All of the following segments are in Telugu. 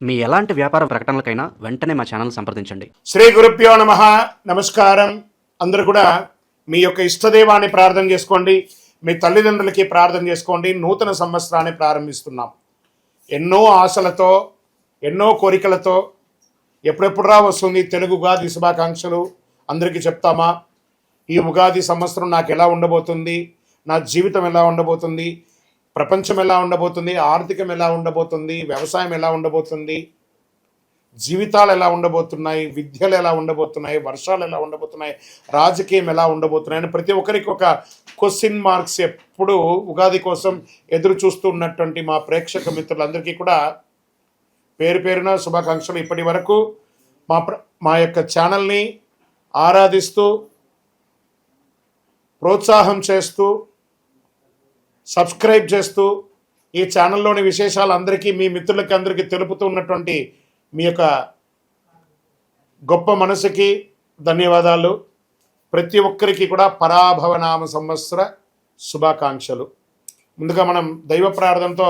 మీ ఎలాంటి వ్యాపార ప్రకటనలకైనా వెంటనే మా ఛానల్ సంప్రదించండి. శ్రీ గురుభ్యో నమః. నమస్కారం. అందరూ కూడా మీ యొక్క ఇష్టదైవాన్ని ప్రార్థన చేసుకోండి, మీ తల్లిదండ్రులకి ప్రార్థన చేసుకోండి. నూతన సంవత్సరాన్ని ప్రారంభిస్తున్నాం. ఎన్నో ఆశలతో, ఎన్నో కోరికలతో ఎప్పుడెప్పుడు వస్తుంది తెలుగు ఉగాది శుభాకాంక్షలు అందరికీ చెప్తామా? ఈ ఉగాది సంవత్సరం నాకు ఎలా ఉండబోతుంది, నా జీవితం ఎలా ఉండబోతుంది, ప్రపంచం ఎలా ఉండబోతుంది, ఆర్థికం ఎలా ఉండబోతుంది, వ్యవసాయం ఎలా ఉండబోతుంది, జీవితాలు ఎలా ఉండబోతున్నాయి, విద్యలు ఎలా ఉండబోతున్నాయి, వర్షాలు ఎలా ఉండబోతున్నాయి, రాజకీయం ఎలా ఉండబోతున్నాయి అని ప్రతి ఒక్కరికి ఒక క్వశ్చన్ మార్క్స్ ఎప్పుడు ఉగాది కోసం ఎదురు చూస్తూ ఉన్నటువంటి మా ప్రేక్షక మిత్రులందరికీ కూడా పేరు పేరున శుభాకాంక్షలు. ఇప్పటి వరకు మా యొక్క ఛానల్ని ఆరాధిస్తూ ప్రోత్సాహం చేస్తూ సబ్స్క్రైబ్ చేస్తూ ఈ ఛానల్లోని విశేషాలు అందరికీ మీ మిత్రులకి అందరికీ తెలుపుతూ ఉన్నటువంటి మీ యొక్క గొప్ప మనసుకి ధన్యవాదాలు. ప్రతి ఒక్కరికి కూడా పరాభవనామ సంవత్సర శుభాకాంక్షలు. ముందుగా మనం దైవ ప్రార్థనతో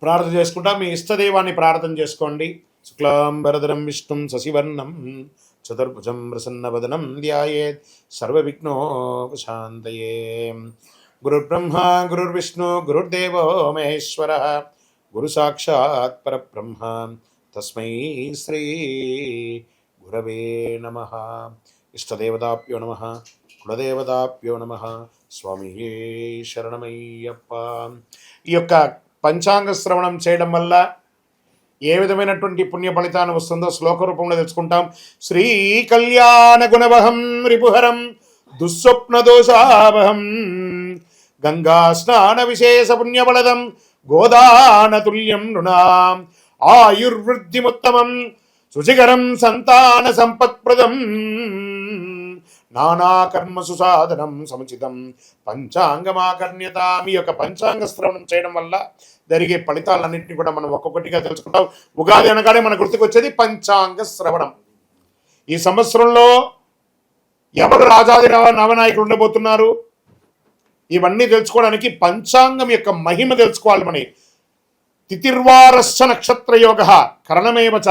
ప్రార్థన చేసుకుంటా. మీ ఇష్టదైవాన్ని ప్రార్థన చేసుకోండి. శుక్లాంబరధరం విష్ణుం శశివర్ణం చతుర్భుజం ప్రసన్నవదనం ధ్యాయేత్ సర్వవిఘ్నోపశాంతయే. గురుర్బ్రహ్మ గురుర్విష్ణు గురుర్దేవో మహేశ్వర గురు సాక్షాత్ పరబ్రహ్మ తస్మై శ్రీ గురవే నమః. ఇష్టదేవతాభ్యో నమః, కులదేవతాభ్యో నమః. స్వామి శరణమయ్యప్ప. ఈ యొక్క పంచాంగ శ్రవణం చేయడం వల్ల ఏ విధమైనటువంటి పుణ్య ఫలితాన్ని వస్తుందో శ్లోక రూపంలో తెలుసుకుంటాం. శ్రీ కళ్యాణ గుణవహం రిపుహరం దుస్వప్న దోషావహం గంగా స్నాన విశేష పుణ్యఫలదం గోదానతుల్యం నృణాం ఆయుర్వృద్ధిముత్తమం శుచికరం సంతాన సంపత్ప్రదం నానాకర్మసు సాధనం సముచితం పంచాంగమాకర్ణ్యత. మీ యొక్క పంచాంగ శ్రవణం చేయడం వల్ల జరిగే ఫలితాలన్నింటినీ కూడా మనం ఒక్కొక్కటిగా తెలుసుకుంటాం. ఉగాది అనగానే మన గుర్తుకొచ్చేది పంచాంగ శ్రవణం. ఈ సంవత్సరంలో ఎవరు రాజాది నవనాయకులు ఉండబోతున్నారు, ఇవన్నీ తెలుసుకోవడానికి పంచాంగం యొక్క మహిమ తెలుసుకోవాలి. మన తిథిర్వారస్య నక్షత్ర యోగ కరణమేవచ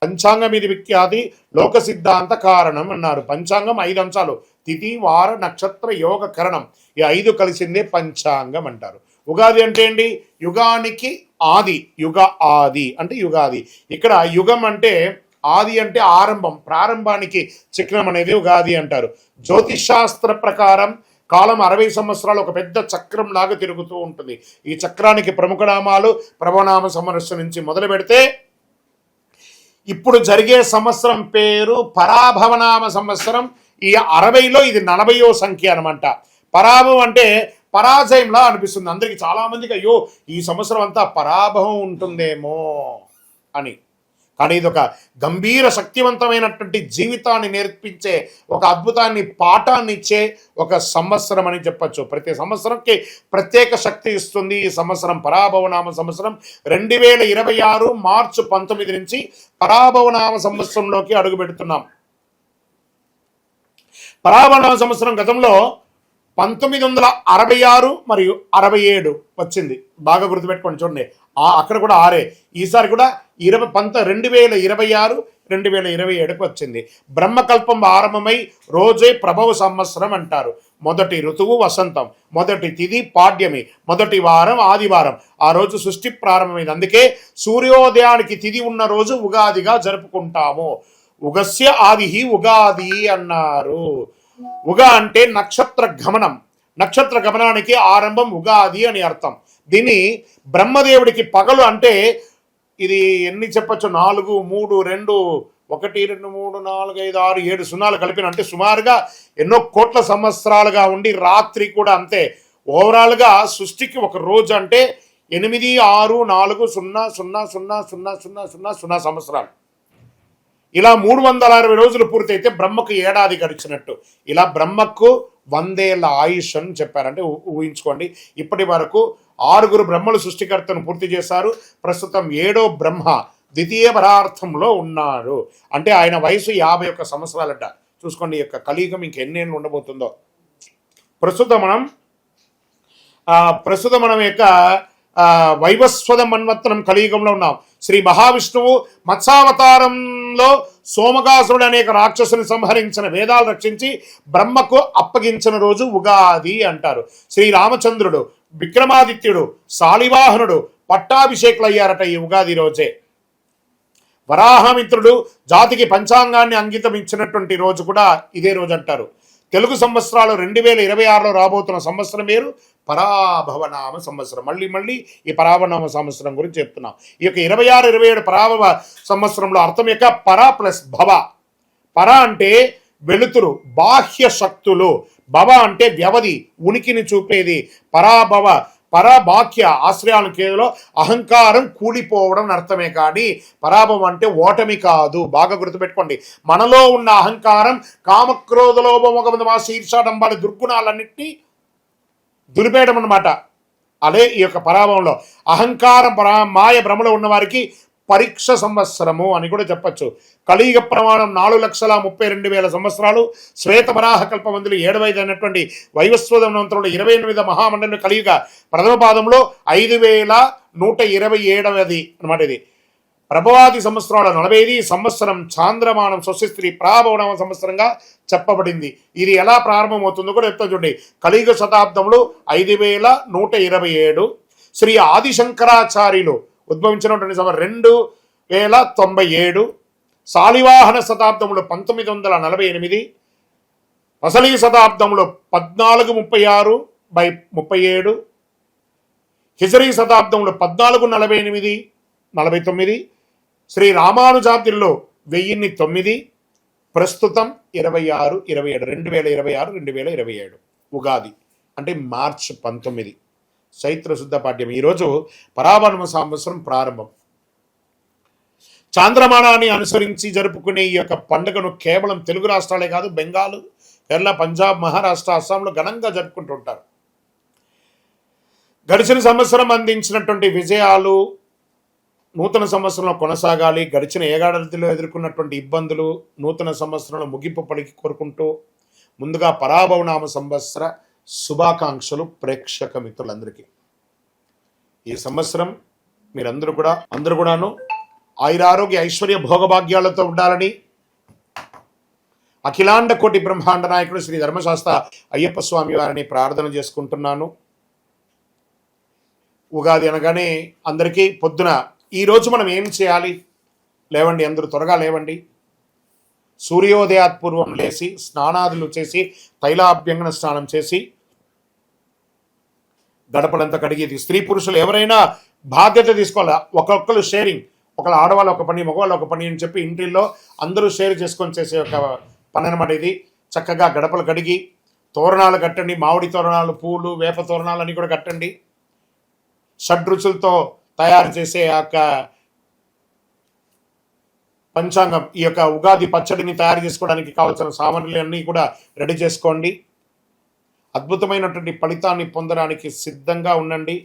పంచాంగం ఇది విఖ్యాతి లోక సిద్ధాంత కారణం అన్నారు. పంచాంగం 5 అంశాలు: తిథి, వార, నక్షత్ర, యోగ, కరణం. ఈ 5 కలిసిందే పంచాంగం అంటారు. ఉగాది అంటే ఏంటి? యుగానికి ఆది. యుగ ఆది అంటే యుగాది. ఇక్కడ యుగం అంటే ఆది అంటే ఆరంభం, ప్రారంభానికి చిహ్నం అనేది ఉగాది అంటారు. జ్యోతిషాస్త్ర ప్రకారం కాలం 60 సంవత్సరాలు ఒక పెద్ద చక్రం లాగా తిరుగుతూ ఉంటుంది. ఈ చక్రానికి ప్రముఖ నామాలు ప్రభవనామ సంవత్సరం నుంచి మొదలు పెడితే ఇప్పుడు జరిగే సంవత్సరం పేరు పరాభవనామ సంవత్సరం. ఈ 60లో ఇది 40వ సంఖ్య అనమాట. పరాభవం అంటే పరాజయంలా అనిపిస్తుంది అందరికి, చాలా మందికి అయ్యో ఈ సంవత్సరం అంతా పరాభవం ఉంటుందేమో అని. కానీ ఇది ఒక గంభీర శక్తివంతమైనటువంటి జీవితాన్ని నేర్పించే, ఒక అద్భుతాన్ని పాఠాన్ని ఇచ్చే ఒక సంవత్సరం అని చెప్పచ్చు. ప్రతి సంవత్సరంకి ప్రత్యేక శక్తి ఇస్తుంది. ఈ సంవత్సరం పరాభవనామ సంవత్సరం 2026 మార్చి 19 నుంచి పరాభవనామ సంవత్సరంలోకి అడుగు పెడుతున్నాం. పరాభవనామ సంవత్సరం గతంలో 1966 మరియు 67 వచ్చింది. బాగా గుర్తుపెట్టుకోండి. చూడండి, అక్కడ కూడా 6. ఈసారి కూడా 2026 2027కు వచ్చింది. బ్రహ్మకల్పం ఆరంభమై రోజే ప్రభవ సంవత్సరం అంటారు. మొదటి ఋతువు వసంతం, మొదటి తిథి పాడ్యమి, మొదటి వారం ఆదివారం. ఆ రోజు సృష్టి ప్రారంభమైంది. అందుకే సూర్యోదయానికి తిథి ఉన్న రోజు ఉగాదిగా జరుపుకుంటాము. ఉగస్య ఆది ఉగాది అన్నారు. ఉగా అంటే నక్షత్ర గమనం. నక్షత్ర గమనానికి ఆరంభం ఉగాది అని అర్థం. దీన్ని బ్రహ్మదేవుడికి పగలు అంటే ఇది ఎన్ని చెప్పచ్చు, 4 3 2 1 2 3 4 5 6 7 సున్నాలు కలిపిన అంటే సుమారుగా ఎన్నో కోట్ల సంవత్సరాలుగా ఉండి రాత్రి కూడా అంతే. ఓవరాల్గా సృష్టికి ఒక రోజు అంటే 8 6 4 0 0 0 0 0 0 సంవత్సరాలు. ఇలా 360 రోజులు పూర్తయితే బ్రహ్మకు ఏడాది గడిచినట్టు. ఇలా బ్రహ్మకు 100 ఏళ్ల ఆయుష్ అని చెప్పారంటే ఊహించుకోండి. ఇప్పటి వరకు 6 బ్రహ్మలు సృష్టికర్తను పూర్తి చేశారు. ప్రస్తుతం 7వ బ్రహ్మ ద్వితీయ పరార్థంలో ఉన్నారు. అంటే ఆయన వయసు 51 సంవత్సరాలట. చూసుకోండి, ఈ యొక్క కలియుగం ఇంకెన్నేళ్ళు ఉండబోతుందో. ప్రస్తుతం మనం యొక్క వైవస్వత మన్వత్తనం కలియుగంలో ఉన్నాం. శ్రీ మహావిష్ణువు మత్స్యావతారంలో సోమకాసురుడు అనేక రాక్షసుని సంహరించిన, వేదాలు రక్షించి బ్రహ్మకు అప్పగించిన రోజు ఉగాది అంటారు. శ్రీరామచంద్రుడు, విక్రమాదిత్యుడు, శాలివాహనుడు పట్టాభిషేకులయ్యారట ఈ ఉగాది రోజే. వరాహమిత్రుడు జాతికి పంచాంగాన్ని అంకితం ఇచ్చినటువంటి రోజు కూడా ఇదే రోజు అంటారు. తెలుగు సంవత్సరాలు 2026లో రాబోతున్న సంవత్సరం పేరు పరాభవనామ సంవత్సరం. మళ్ళీ ఈ పరాభవనామ సంవత్సరం గురించి చెప్తున్నాం. ఈ యొక్క 26-27 పరాభవ సంవత్సరంలో అర్థం యొక్క పర ప్లస్ భవ. పర అంటే వెలుతురు, బాహ్య శక్తులు. భవ అంటే వ్యవధి, ఉనికిని చూపేది. పరాభవ, పరబాహ్య ఆశ్రయాలను కేవలం అహంకారం కూలిపోవడం అర్థమే, కానీ పరాభవం అంటే ఓటమి కాదు. బాగా గుర్తుపెట్టుకోండి. మనలో ఉన్న అహంకారం, కామక్రోధలోభమోగమదమాస ఈర్షాడంబాల దుర్గుణాలన్నింటినీ దులిపేయడం అన్నమాట. అదే ఈ యొక్క పరాభవంలో అహంకారం, మాయ భ్రమలో ఉన్న వారికి పరీక్ష సంవత్సరము అని కూడా చెప్పచ్చు. కలియుగ ప్రమాణం 4,32,000 సంవత్సరాలు. శ్వేతవరాహ కల్పమందులు 7 అయినటువంటి వైవస్వతమంత్రంలో 28 మహామండలి కలియుగ ప్రథమ పాదంలో 5,127 అనమాట. ఇది ప్రభవాది సంవత్సరాల 45 సంవత్సరం చాంద్రమానం స్వస్తి ప్రాభవనామ సంవత్సరంగా చెప్పబడింది. ఇది ఎలా ప్రారంభమవుతుందో కూడా చెప్తా చూడండి. కలియుగ శతాబ్దంలో 5,127. శ్రీ ఆదిశంకరాచార్యులు ఉద్భవించినటువంటి 2,097. శాలివాహన శతాబ్దంలో 1948. అసలీ శతాబ్దంలో 1436/37. హిజరీ శతాబ్దంలో 1448-49. శ్రీ రామానుజాబ్దిలో 1009. ప్రస్తుతం 2026-2027 ఉగాది అంటే మార్చి 19 చైత్ర శుద్ధ పాఠ్యం. ఈరోజు పరాభవ సంవత్సరం ప్రారంభం. చాంద్రమానాన్ని అనుసరించి జరుపుకునే ఈ యొక్క పండుగను కేవలం తెలుగు రాష్ట్రాలే కాదు, బెంగాల్, కేరళ, పంజాబ్, మహారాష్ట్ర, అస్సాంలో ఘనంగా జరుపుకుంటుంటారు. గడిచిన సంవత్సరం అందించినటువంటి విజయాలు నూతన సంవత్సరంలో కొనసాగాలి. గడిచిన ఏడాదిలో ఎదుర్కొన్నటువంటి ఇబ్బందులు నూతన సంవత్సరంలో ముగింపు పలికి కోరుకుంటూ ముందుగా పరాభవనామ సంవత్సర శుభాకాంక్షలు ప్రేక్షక మిత్రులందరికీ. ఈ సంవత్సరం మీరందరూ కూడాను ఆయురారోగ్య ఐశ్వర్య భోగభాగ్యాలతో ఉండాలని అఖిలాండ కోటి బ్రహ్మాండ నాయకుడు శ్రీ ధర్మశాస్త్ర అయ్యప్ప స్వామి వారిని ప్రార్థన చేసుకుంటున్నాను. ఉగాది అనగానే అందరికీ పొద్దున ఈరోజు మనం ఏం చేయాలి? లేవండి, అందరూ త్వరగా లేవండి. సూర్యోదయాత్పూర్వం లేచి స్నానాదులు చేసి తైలాభ్యంగన స్నానం చేసి గడపలంతా కడిగేది. స్త్రీ పురుషులు ఎవరైనా బాధ్యత తీసుకోవాలి. ఒక్కొక్కరు షేరింగ్, ఒకళ్ళ ఆడవాళ్ళు ఒక పని, మగవాళ్ళు ఒక పని అని చెప్పి ఇంటిల్లో అందరూ షేర్ చేసుకొని చేసే ఒక పని అనమాట ఇది. చక్కగా గడపలు కడిగి తోరణాలు కట్టండి. మామిడి తోరణాలు, పూలు, వేప తోరణాలు అన్నీ కూడా కట్టండి. షడ్రుచులతో తయారు చేసే ఆ యొక్క పంచాంగం, ఈ యొక్క ఉగాది పచ్చడిని తయారు చేసుకోవడానికి కావాల్సిన సామాగ్రిలన్నీ కూడా రెడీ చేసుకోండి. అద్భుతమైనటువంటి ఫలితాన్ని పొందడానికి సిద్ధంగా ఉండండి.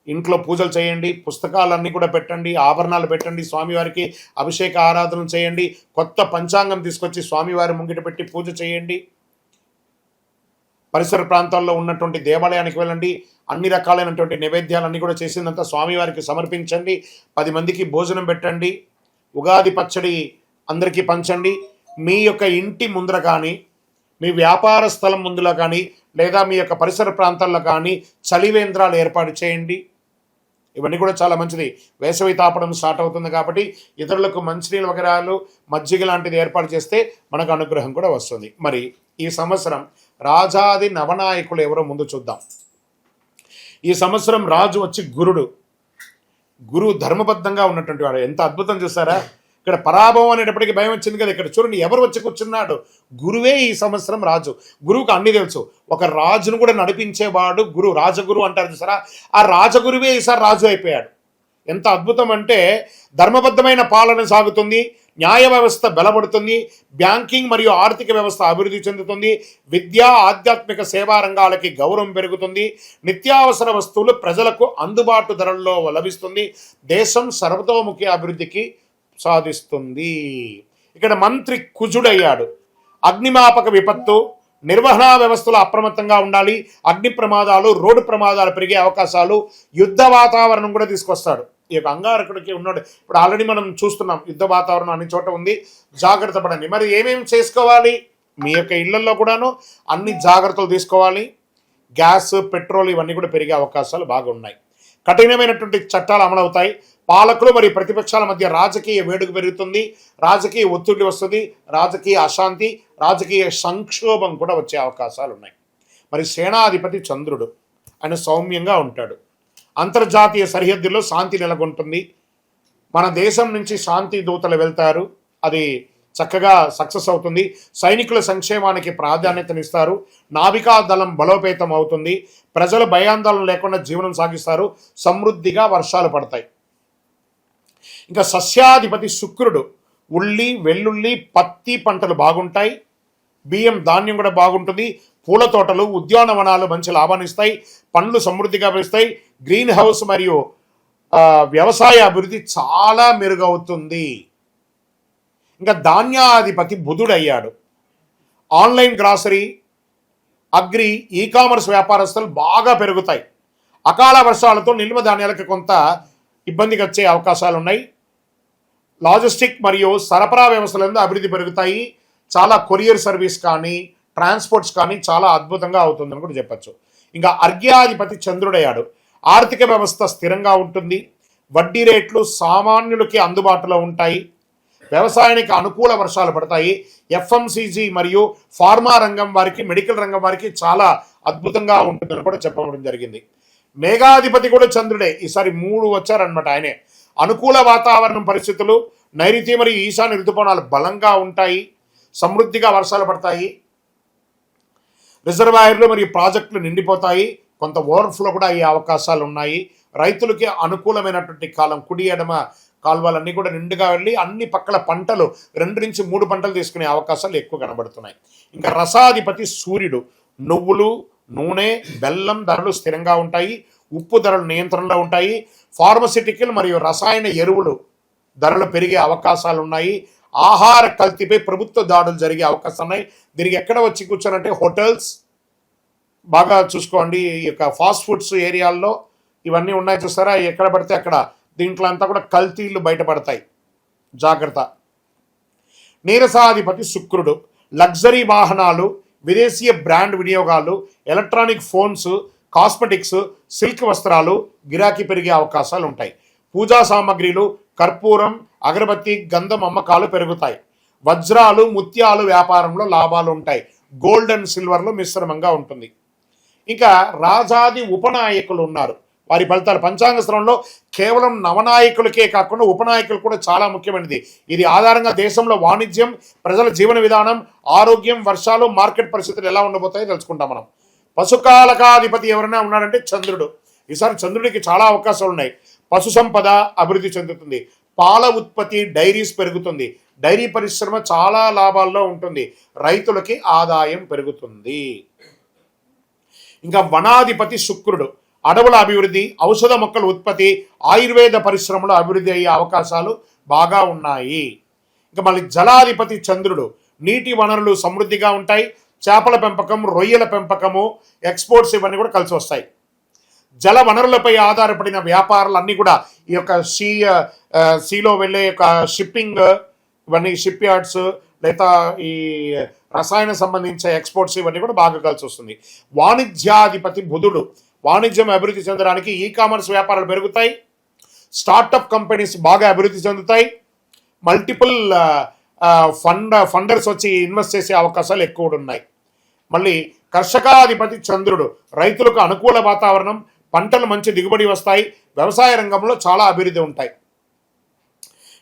ఇంట్లో పూజలు చేయండి, పుస్తకాలన్నీ కూడా పెట్టండి, ఆభరణాలు పెట్టండి, స్వామివారికి అభిషేక ఆరాధన చేయండి, కొత్త పంచాంగం తీసుకొచ్చి స్వామివారి ముంగిట పెట్టి పూజ చేయండి. పరిసర ప్రాంతాల్లో ఉన్నటువంటి దేవాలయానికి వెళ్ళండి. అన్ని రకాలైనటువంటి నైవేద్యాలన్నీ కూడా చేసిందంతా స్వామివారికి సమర్పించండి. 10 మందికి భోజనం పెట్టండి. ఉగాది పచ్చడి అందరికీ పంచండి. మీ యొక్క ఇంటి ముందర కానీ, మీ వ్యాపార స్థలం ముందులో కానీ, లేదా మీ యొక్క పరిసర ప్రాంతాల్లో కానీ చలివేంద్రాలు ఏర్పాటు చేయండి. ఇవన్నీ కూడా చాలా మంచిది. వేసవి తాపడం స్టార్ట్ అవుతుంది కాబట్టి ఇతరులకు మంచినీళ్ళ వగరాలు, మజ్జిగ లాంటిది ఏర్పాటు చేస్తే మనకు అనుగ్రహం కూడా వస్తుంది. మరి ఈ సంవత్సరం రాజాది నవనాయకులు ఎవరో ముందు చూద్దాం. ఈ సంవత్సరం రాజు వచ్చి గురువు ధర్మబద్ధంగా ఉన్నటువంటి వాడు. ఎంత అద్భుతం చూస్తారా? ఇక్కడ పరాభవం అనేటప్పటికీ భయం వచ్చింది కదా. ఇక్కడ చూడండి, ఎవరు వచ్చి కూర్చున్నాడు? గురువే ఈ సంవత్సరం రాజు. గురువుకు అన్ని తెలుసు. ఒక రాజును కూడా నడిపించేవాడు గురువు, రాజగురు అంటారు చూసారా? ఆ రాజగురువే ఈసారి రాజు అయిపోయాడు. ఎంత అద్భుతం అంటే ధర్మబద్ధమైన పాలన సాగుతుంది, న్యాయ వ్యవస్థ బలపడుతుంది, బ్యాంకింగ్ మరియు ఆర్థిక వ్యవస్థ అభివృద్ధి చెందుతుంది, విద్యా ఆధ్యాత్మిక సేవా రంగాలకి గౌరవం పెరుగుతుంది, నిత్యావసర వస్తువులు ప్రజలకు అందుబాటు ధరల్లో లభిస్తుంది, దేశం సర్వతోముఖి అభివృద్ధికి సాధిస్తుంది. ఇక్కడ మంత్రి కుజుడయ్యాడు. అగ్నిమాపక విపత్తు, నిర్వహణ వ్యవస్థలో అప్రమత్తంగా ఉండాలి. అగ్ని ప్రమాదాలు, రోడ్డు ప్రమాదాలు పెరిగే అవకాశాలు, యుద్ధ వాతావరణం కూడా తీసుకొస్తాడు. ఈ యొక్క అంగారకుడికి ఉన్నాడు. ఇప్పుడు ఆల్రెడీ మనం చూస్తున్నాం, యుద్ధ వాతావరణం అన్ని చోట ఉంది. జాగ్రత్త పడండి. మరి ఏమేమి చేసుకోవాలి? మీ యొక్క ఇళ్లలో కూడాను అన్ని జాగ్రత్తలు తీసుకోవాలి. గ్యాస్, పెట్రోల్ ఇవన్నీ కూడా పెరిగే అవకాశాలు బాగా ఉన్నాయి. కఠినమైనటువంటి చట్టాలు అమలవుతాయి. పాలకులు మరియు ప్రతిపక్షాల మధ్య రాజకీయ వేడుక పెరుగుతుంది. రాజకీయ ఒత్తిడి వస్తుంది. రాజకీయ అశాంతి, రాజకీయ సంక్షోభం కూడా వచ్చే అవకాశాలు ఉన్నాయి. మరి సేనాధిపతి చంద్రుడు, ఆయన సౌమ్యంగా ఉంటాడు. అంతర్జాతీయ సరిహద్దుల్లో శాంతి నెలకొంటుంది. మన దేశం నుంచి శాంతి దూతలు వెళ్తారు. అది చక్కగా సక్సెస్ అవుతుంది. సైనికుల సంక్షేమానికి ప్రాధాన్యతనిస్తారు. నావికా దళం బలోపేతం అవుతుంది. ప్రజలు భయాందోళన లేకుండా జీవనం సాగిస్తారు. సమృద్ధిగా వర్షాలు పడతాయి. ఇంకా సస్యాధిపతి శుక్రుడు, ఉల్లి, వెల్లుల్లి, పత్తి పంటలు బాగుంటాయి. బియ్యం, ధాన్యం కూడా బాగుంటుంది. పూల తోటలు, ఉద్యానవనాలు మంచి లాభాన్ని ఇస్తాయి. పండ్లు సమృద్ధిగా పెరుస్తాయి. గ్రీన్ హౌస్ మరియు వ్యవసాయ అభివృద్ధి చాలా మెరుగవుతుంది. ఇంకా ధాన్యాధిపతి బుధుడు అయ్యాడు. Online grocery, agri, e commerce వ్యాపారస్తులు బాగా పెరుగుతాయి. అకాల వర్షాలతో నిల్వ ధాన్యాలకు కొంత ఇబ్బందికి వచ్చే అవకాశాలు ఉన్నాయి. లాజిస్టిక్ మరియు సరఫరా వ్యవస్థలందు అభివృద్ధి పెరుగుతాయి. చాలా కొరియర్ సర్వీస్ కానీ, ట్రాన్స్పోర్ట్స్ కానీ చాలా అద్భుతంగా అవుతుందని కూడా చెప్పచ్చు. ఇంకా అర్ఘ్యాధిపతి చంద్రుడయ్యాడు. ఆర్థిక వ్యవస్థ స్థిరంగా ఉంటుంది. వడ్డీ రేట్లు సామాన్యులకి అందుబాటులో ఉంటాయి. వ్యవసాయానికి అనుకూల వర్షాలు పడతాయి. ఎఫ్ఎంసీజీ మరియు ఫార్మా రంగం వారికి, మెడికల్ రంగం వారికి చాలా అద్భుతంగా ఉంటుందని కూడా చెప్పడం జరిగింది. మేఘాధిపతి కూడా చంద్రుడే. ఈసారి 3 వచ్చారనమాట ఆయనే. అనుకూల వాతావరణం పరిస్థితులు, నైరుతి మరియు ఈశాన్య ఋతుపవనాలు బలంగా ఉంటాయి. సమృద్ధిగా వర్షాలు పడతాయి. రిజర్వాయర్లు మరియు ప్రాజెక్టులు నిండిపోతాయి. కొంత ఓవర్ఫ్లో కూడా అయ్యే అవకాశాలు ఉన్నాయి. రైతులకి అనుకూలమైనటువంటి కాలం. కుడి ఎడమ కాలువలన్నీ కూడా నిండుగా వెళ్ళి అన్ని పక్కల పంటలు 2 నుంచి 3 పంటలు తీసుకునే అవకాశాలు ఎక్కువ కనబడుతున్నాయి. ఇంకా రసాధిపతి సూర్యుడు. నువ్వులు, నూనె, బెల్లం ధరలు స్థిరంగా ఉంటాయి. ఉప్పు ధరలు నియంత్రణలో ఉంటాయి. ఫార్మసిటికల్ మరియు రసాయన ఎరువులు ధరలు పెరిగే అవకాశాలు ఉన్నాయి. ఆహార కల్తీపై ప్రభుత్వ దాడులు జరిగే అవకాశాలు ఉన్నాయి. దీనికి ఎక్కడ వచ్చి కూర్చోనంటే హోటల్స్ బాగా చూసుకోండి. ఈ యొక్క ఫాస్ట్ ఫుడ్స్ ఏరియాల్లో ఇవన్నీ ఉన్నాయి చూస్తారా, ఎక్కడ పడితే అక్కడ దీంట్లో అంతా కూడా కల్తీలు బయటపడతాయి. జాగ్రత్త. నీరసాధిపతి శుక్రుడు. లగ్జరీ వాహనాలు, విదేశీయ బ్రాండ్ వినియోగాలు, ఎలక్ట్రానిక్ ఫోన్స్, కాస్మెటిక్స్, సిల్క్ వస్త్రాలు గిరాకీ పెరిగే అవకాశాలు ఉంటాయి. పూజా సామాగ్రిలు, కర్పూరం, అగరబత్తి, గంధం అమ్మకాలు పెరుగుతాయి. వజ్రాలు, ముత్యాలు వ్యాపారంలో లాభాలు ఉంటాయి. గోల్డ్ అండ్ సిల్వర్లో మిశ్రమంగా ఉంటుంది. ఇంకా రాజాది ఉపనాయకులు ఉన్నారు. వారి ఫలితాలు పంచాంగ శ్రవణంలో కేవలం నవనాయకులకే కాకుండా ఉపనాయకులు కూడా చాలా ముఖ్యమైనది. ఇది ఆధారంగా దేశంలో వాణిజ్యం, ప్రజల జీవన విధానం, ఆరోగ్యం, వర్షాలు, మార్కెట్ పరిస్థితులు ఎలా ఉండబోతాయో తెలుసుకుంటాం మనం. పశుకాలకాధిపతి ఎవరైనా ఉన్నాడంటే చంద్రుడు. ఈసారి చంద్రుడికి చాలా అవకాశాలు ఉన్నాయి. పశు సంపద అభివృద్ధి చెందుతుంది. పాల ఉత్పత్తి, డైరీస్ పెరుగుతుంది. డైరీ పరిశ్రమ చాలా లాభాల్లో ఉంటుంది. రైతులకి ఆదాయం పెరుగుతుంది. ఇంకా వనాధిపతి శుక్రుడు. అడవుల అభివృద్ధి, ఔషధ మొక్కల ఉత్పత్తి, ఆయుర్వేద పరిశ్రమలో అభివృద్ధి అయ్యే అవకాశాలు బాగా ఉన్నాయి. ఇంకా మళ్ళీ జలాధిపతి చంద్రుడు. నీటి వనరులు సమృద్ధిగా ఉంటాయి. చేపల పెంపకం, రొయ్యల పెంపకము, ఎక్స్పోర్ట్స్ ఇవన్నీ కూడా కలిసి వస్తాయి. జల వనరులపై ఆధారపడిన వ్యాపారాలన్నీ కూడా ఈ యొక్క సీలో వెళ్ళే యొక్క షిప్పింగ్, ఇవన్నీ షిప్ యార్డ్స్, లేదా ఈ రసాయన సంబంధించిన ఎక్స్పోర్ట్స్ ఇవన్నీ కూడా బాగా కలిసి వస్తుంది. వాణిజ్యాధిపతి బుధుడు. వాణిజ్యం అభివృద్ధి చెందడానికి ఈ కామర్స్ వ్యాపారాలు పెరుగుతాయి. స్టార్టప్ కంపెనీస్ బాగా అభివృద్ధి చెందుతాయి. మల్టిపుల్ ఫండర్స్ వచ్చి ఇన్వెస్ట్ చేసే అవకాశాలు ఎక్కువ ఉన్నాయి. మళ్ళీ కర్షకాధిపతి చంద్రుడు. రైతులకు అనుకూల వాతావరణం, పంటలు మంచి దిగుబడి వస్తాయి. వ్యవసాయ రంగంలో చాలా అభివృద్ధి ఉంటాయి.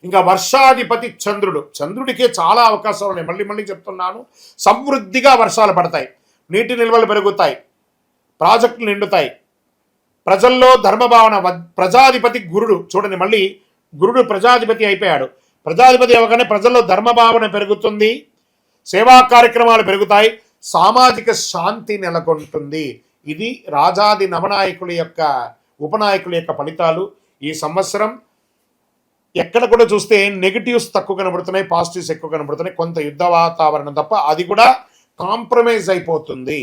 ఇంకా వర్షాధిపతి చంద్రుడు. చంద్రుడికే చాలా అవకాశాలు ఉన్నాయి. మళ్ళీ చెప్తున్నాను, సమృద్ధిగా వర్షాలు పడతాయి. నీటి నిల్వలు పెరుగుతాయి. ప్రాజెక్టులు నిండుతాయి. ప్రజల్లో ధర్మభావన. ప్రజాధిపతి గురుడు. చూడండి, మళ్ళీ గురుడు ప్రజాధిపతి అయిపోయాడు. ప్రజాధిపతి అవగానే ప్రజల్లో ధర్మభావన పెరుగుతుంది. సేవా కార్యక్రమాలు పెరుగుతాయి. సామాజిక శాంతి నెలకొంటుంది. ఇది రాజాది నవనాయకుల యొక్క ఉపనాయకుల యొక్క ఫలితాలు. ఈ సంవత్సరం ఎక్కడ కూడా చూస్తే నెగిటివ్స్ తక్కువ కనబడుతున్నాయి, పాజిటివ్స్ ఎక్కువ కనబడుతున్నాయి. కొంత యుద్ధ వాతావరణం తప్ప అది కూడా కాంప్రమైజ్ అయిపోతుంది.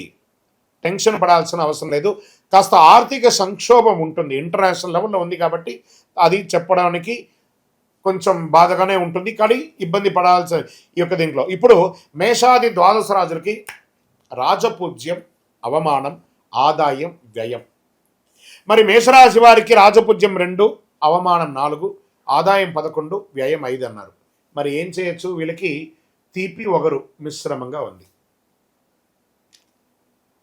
టెన్షన్ పడాల్సిన అవసరం లేదు. కాస్త ఆర్థిక సంక్షోభం ఉంటుంది, ఇంటర్నేషనల్ లెవెల్లో ఉంది కాబట్టి అది చెప్పడానికి కొంచెం బాధగానే ఉంటుంది, కానీ ఇబ్బంది పడాల్సిన ఈ యొక్క దీంట్లో. ఇప్పుడు మేషాది ద్వాదశ రాజులకి రాజపూజ్యం, అవమానం, ఆదాయం, వ్యయం. మరి మేషరాశి వారికి రాజపూజ్యం 2, అవమానం 4, ఆదాయం 11, వ్యయం 5 అన్నారు. మరి ఏం చేయొచ్చు? వీళ్ళకి తీపి ఒగరు మిశ్రమంగా ఉంది.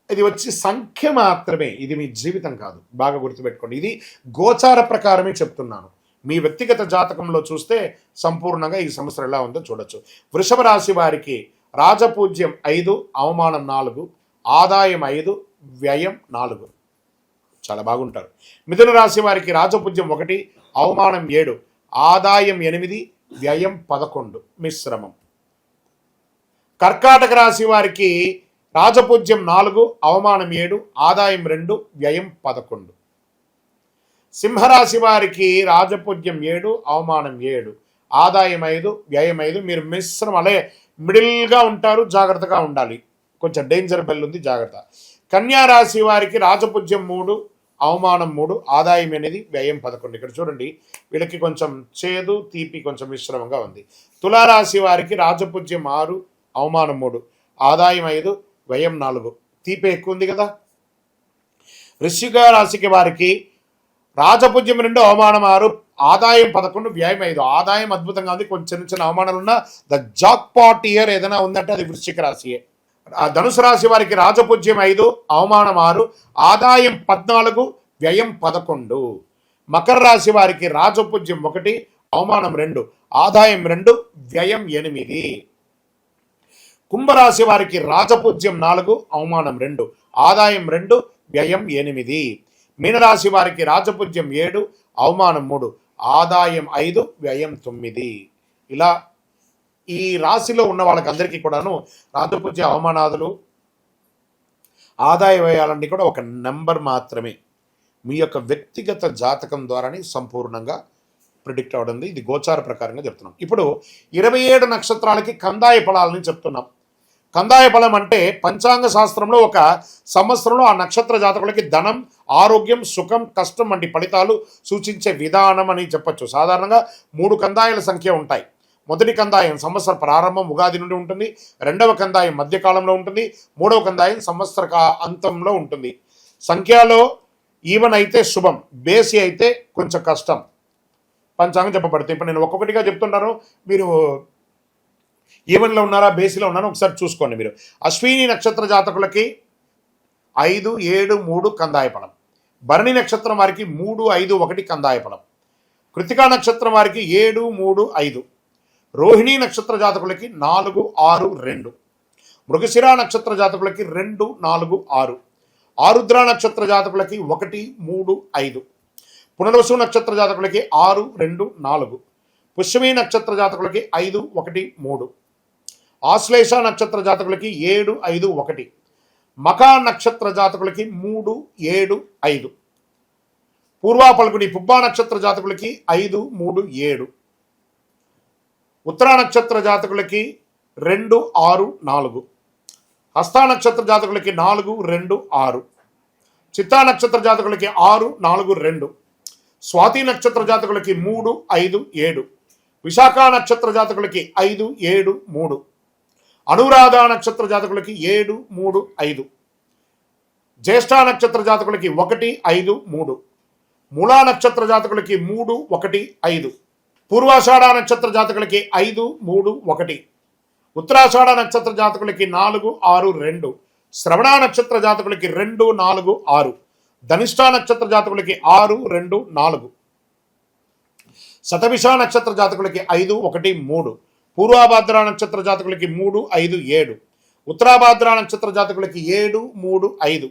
ఇది వచ్చి సంఖ్య మాత్రమే, ఇది మీ జీవితం కాదు, బాగా గుర్తుపెట్టుకోండి. ఇది గోచార ప్రకారమే చెప్తున్నాను. మీ వ్యక్తిగత జాతకంలో చూస్తే సంపూర్ణంగా ఈ సంవత్సరం ఎలా ఉందో చూడొచ్చు. వృషభ రాశి వారికి రాజపూజ్యం 5, అవమానం 4, ఆదాయం 5, వ్యయం 4, చాలా బాగుంటారు. మిథున రాశి వారికి రాజపూజ్యం 1, అవమానం 7, ఆదాయం 8, వ్యయం 11, మిశ్రమం. కర్కాటక రాశి వారికి రాజపూజ్యం 4, అవమానం 7, ఆదాయం 2, వ్యయం 11. సింహరాశి వారికి రాజపూజ్యం 7, అవమానం 7, ఆదాయం 5, వ్యయం 5. మీరు మిశ్రమం అలే మిడిల్గా ఉంటారు, జాగ్రత్తగా ఉండాలి. కొంచెం డేంజర్ బెల్ ఉంది, జాగ్రత్త. కన్యా రాశి వారికి రాజపూజ్యం 3, అవమానం 3, ఆదాయం 8, వ్యయం 11. ఇక్కడ చూడండి, వీళ్ళకి కొంచెం చేదు తీపి కొంచెం మిశ్రమంగా ఉంది. తులారాశి వారికి రాజపూజ్యం 6, అవమానం 3, ఆదాయం 5, వ్యయం 4, తీపి ఎక్కువ ఉంది కదా. వృశ్చిక రాశికి వారికి రాజపూజ్యం 2, అవమానం 6, ఆదాయం 11, వ్యయం 5. ఆదాయం అద్భుతంగా ఉంది, కొంచెం చిన్న చిన్న అవమానాలు ఉన్న ద జాక్ పాట్ ఇయర్ ఏదైనా ఉందంటే అది వృశ్చిక రాశియే. ధనుసు రాశి వారికి రాజపూజ్యం 5, అవమానం 6, ఆదాయం 14, వ్యయం 11. మకర రాశి వారికి రాజపూజ్యం 1, అవమానం 2, ఆదాయం 2, వ్యయం 8. కుంభరాశి వారికి రాజపూజ్యం 4, అవమానం 2, ఆదాయం 2, వ్యయం 8. మీనరాశి వారికి రాజపూజ్యం 7, అవమానం 3, ఆదాయం 5, వ్యయం 9. ఇలా ఈ రాశిలో ఉన్న వాళ్ళకి అందరికీ కూడాను రాజపూజ్య అవమానాదులు, ఆదాయ వ్యయాలన్నీ కూడా ఒక నెంబర్ మాత్రమే. మీ యొక్క వ్యక్తిగత జాతకం ద్వారానే సంపూర్ణంగా ప్రిడిక్ట్ అవడం. ఇది గోచార ప్రకారంగా చెప్తున్నాం. ఇప్పుడు 27 నక్షత్రాలకి కందాయ ఫలాలని చెప్తున్నాం. కందాయ ఫలం అంటే పంచాంగ శాస్త్రంలో ఒక సంవత్సరంలో ఆ నక్షత్ర జాతకులకి ధనం, ఆరోగ్యం, సుఖం, కష్టం వంటి ఫలితాలు సూచించే విధానం అని చెప్పచ్చు. సాధారణంగా 3 కందాయాల సంఖ్య ఉంటాయి. మొదటి కందాయం సంవత్సర ప్రారంభం ఉగాది నుండి ఉంటుంది, రెండవ కందాయం మధ్యకాలంలో ఉంటుంది, మూడవ కందాయం సంవత్సర అంతంలో ఉంటుంది. సంఖ్యలో ఈవెన్ అయితే శుభం, బేసి అయితే కొంచెం కష్టం పంచాంగం చెప్పబడుతుంది. ఇప్పుడు నేను ఒక్కొక్కటిగా చెప్తుంటాను, మీరు ఈవెన్లో ఉన్నారా బేసిలో ఉన్నారా ఒకసారి చూసుకోండి. మీరు అశ్విని నక్షత్ర జాతకులకి 5, 7, 3 కందాయ ఫలం. భరణి నక్షత్రం వారికి 3, 5, 1 కందాయ ఫలం. కృతికా నక్షత్రం వారికి 7, 3, 5. రోహిణీ నక్షత్ర జాతకులకి 4, 6, 2. మృగశిర నక్షత్ర జాతకులకి 2, 4, 6. ఆరుద్ర నక్షత్ర జాతకులకి 1, 3, 5. పునర్వసు నక్షత్ర జాతకులకి 6, 2, 4. పుష్యమి నక్షత్ర జాతకులకి 5, 1, 3. ఆశ్లేష నక్షత్ర జాతకులకి 7, 5, 1. మకా నక్షత్ర జాతకులకి 3, 7, 5. పూర్వా పల్గుని పుబ్బా నక్షత్ర జాతకులకి 5, 3, 7. ఉత్తరా నక్షత్ర జాతకులకి 2, 6, 4. హస్తా నక్షత్ర జాతకులకి 4, 2, 6. చిత్తా నక్షత్ర జాతకులకి 6, 4, 2. స్వాతి నక్షత్ర జాతకులకి 3, 5, 7. విశాఖ నక్షత్ర జాతకులకి 5, 7, 3. అనురాధ నక్షత్ర జాతకులకి 7, 3, 5. జ్యేష్ఠ నక్షత్ర జాతకులకి 1, 5, 3. మూలా నక్షత్ర జాతకులకి 3, 1, 5. పూర్వాషాఢ నక్షత్ర జాతకులకి 5, 3, 1. ఉత్తరాషాఢ నక్షత్ర జాతకులకి 4, 6, 2. శ్రవణ నక్షత్ర జాతకులకి 2, 4, 6. ధనిష్ఠ నక్షత్ర జాతకులకి 6, 2, 4. శతభిష నక్షత్ర జాతకులకి 5, 1, 3. పూర్వాభాద్ర నక్షత్ర జాతకులకి 3, 5, 7. ఉత్తరాభాద్ర నక్షత్ర జాతకులకి 7, 3, 5.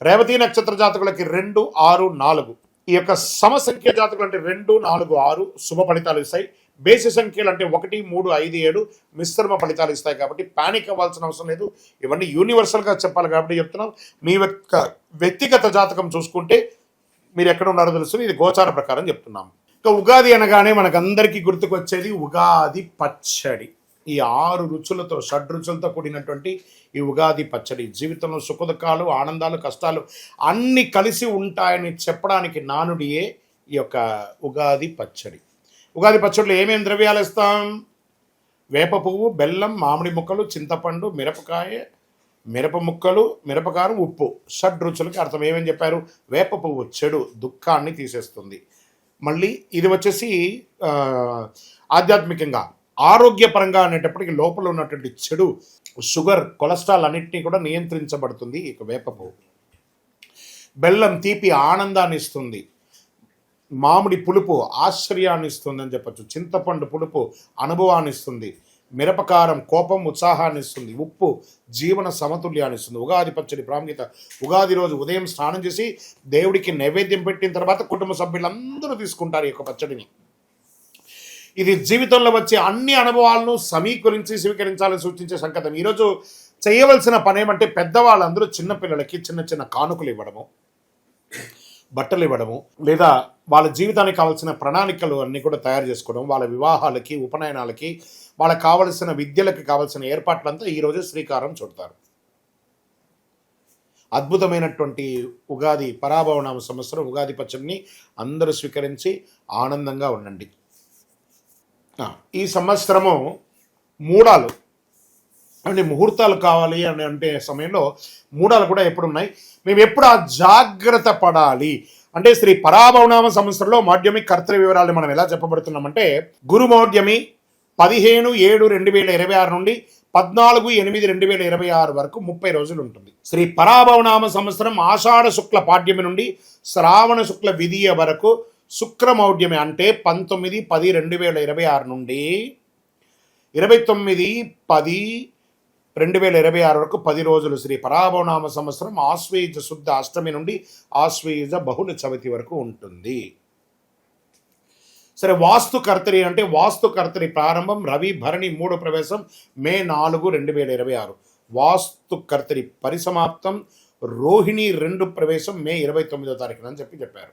రేవతి నక్షత్ర జాతకులకి 2, 6, 4. ఈ యొక్క సమసంఖ్య జాతకులు అంటే 2, 4, 6 శుభ ఫలితాలు ఇస్తాయి. బేసి సంఖ్యలు అంటే 1, 3, 5, 7 మిశ్రమ ఫలితాలు ఇస్తాయి. కాబట్టి పానిక్ అవ్వాల్సిన అవసరం లేదు. ఇవన్నీ యూనివర్సల్గా చెప్పాలి కాబట్టి చెప్తున్నాం. మీ యొక్క వ్యక్తిగత జాతకం చూసుకుంటే మీరు ఎక్కడ ఉన్నారో తెలుస్తుంది. ఇది గోచార ప్రకారం చెప్తున్నాం. ఇక ఉగాది అనగానే మనకందరికీ గుర్తుకొచ్చేది ఉగాది పచ్చడి. ఈ 6 రుచులతో షడ్రుచులతో కూడినటువంటి ఈ ఉగాది పచ్చడి జీవితంలో సుఖదుఖాలు ఆనందాలు కష్టాలు అన్నీ కలిసి ఉంటాయని చెప్పడానికి నానుడియే ఈ యొక్క ఉగాది పచ్చడి. ఉగాది పచ్చడిలో ఏమేమి ద్రవ్యాలు ఇస్తాం? వేప పువ్వు, బెల్లం, మామిడి ముక్కలు, చింతపండు, మిరపకాయ, మిరప ముక్కలు, మిరపకారం, ఉప్పు. షడ్రుచులకి అర్థం ఏమని చెప్పారు? వేప పువ్వు చెడు దుఃఖాన్ని తీసేస్తుంది. మళ్ళీ ఇది వచ్చేసి ఆధ్యాత్మికంగా ఆరోగ్యపరంగా అనేటప్పటికి లోపల ఉన్నటువంటి చెడు షుగర్ కొలెస్ట్రాల్ అన్నింటినీ కూడా నియంత్రించబడుతుంది ఈ వేప పువ్వు. బెల్లం తీపి ఆనందాన్ని ఇస్తుంది. మామిడి పులుపు ఆశ్చర్యాన్ని ఇస్తుంది అని చెప్పచ్చు. చింతపండు పులుపు అనుభవాన్ని ఇస్తుంది. మిరపకారం కోపం ఉత్సాహాన్ని ఇస్తుంది. ఉప్పు జీవన సమతుల్యాన్ని ఇస్తుంది. ఉగాది పచ్చడి ప్రాముఖ్యత, ఉగాది రోజు ఉదయం స్నానం చేసి దేవుడికి నైవేద్యం పెట్టిన తర్వాత కుటుంబ సభ్యులందరూ తీసుకుంటారు ఈ యొక్క పచ్చడిని. ఇది జీవితంలో వచ్చే అన్ని అనుభవాలను సమీకరించి స్వీకరించాలని సూచించే సంకేతం. ఈరోజు చేయవలసిన పని ఏమంటే పెద్దవాళ్ళందరూ చిన్నపిల్లలకి చిన్న చిన్న కానుకలు ఇవ్వడము, బట్టలు ఇవ్వడము, లేదా వాళ్ళ జీవితానికి కావాల్సిన ప్రణాళికలు అన్నీ కూడా తయారు చేసుకోవడం, వాళ్ళ వివాహాలకి ఉపనయనాలకి వాళ్ళకి కావలసిన విద్యలకి కావాల్సిన ఏర్పాట్లంతా ఈరోజు శ్రీకారం చుడతారు. అద్భుతమైనటువంటి ఉగాది పరాభవనామ సంవత్సరం ఉగాది పచ్చడిని అందరూ స్వీకరించి ఆనందంగా ఉండండి. ఈ సంవత్సరము మూడాలు అంటే ముహూర్తాలు కావాలి అని అంటే సమయంలో మూడాలు కూడా ఎప్పుడు ఉన్నాయి. మేము ఎప్పుడు ఆ జాగ్రత్త పడాలి అంటే శ్రీ పరాభవనామ సంవత్సరంలో మౌఢ్యమి కర్తవ్య వివరాలు మనం ఎలా చెప్పబడుతున్నామంటే గురు మౌఢ్యమి 15/7/2026 నుండి 14/8/2026 వరకు 30 రోజులు ఉంటుంది. శ్రీ పరాభవనామ సంవత్సరం ఆషాఢ శుక్ల పాడ్యమి నుండి శ్రావణ శుక్ల విధియ వరకు శుక్రమౌఢ్యమి అంటే 19/10/2026 నుండి 29/10/2026 వరకు 10 రోజులు శ్రీ పరాభవనామ సంవత్సరం ఆశ్వయుజ శుద్ధ అష్టమి నుండి ఆశ్వయుజ బహుళ చవితి వరకు ఉంటుంది. సరే, వాస్తు కర్తరి అంటే వాస్తు కర్తరి ప్రారంభం రవి భరణి 3 ప్రవేశం మే 4, 2026. వాస్తు కర్తరి పరిసమాప్తం రోహిణి 2 ప్రవేశం మే 29వ తారీఖున అని చెప్పారు.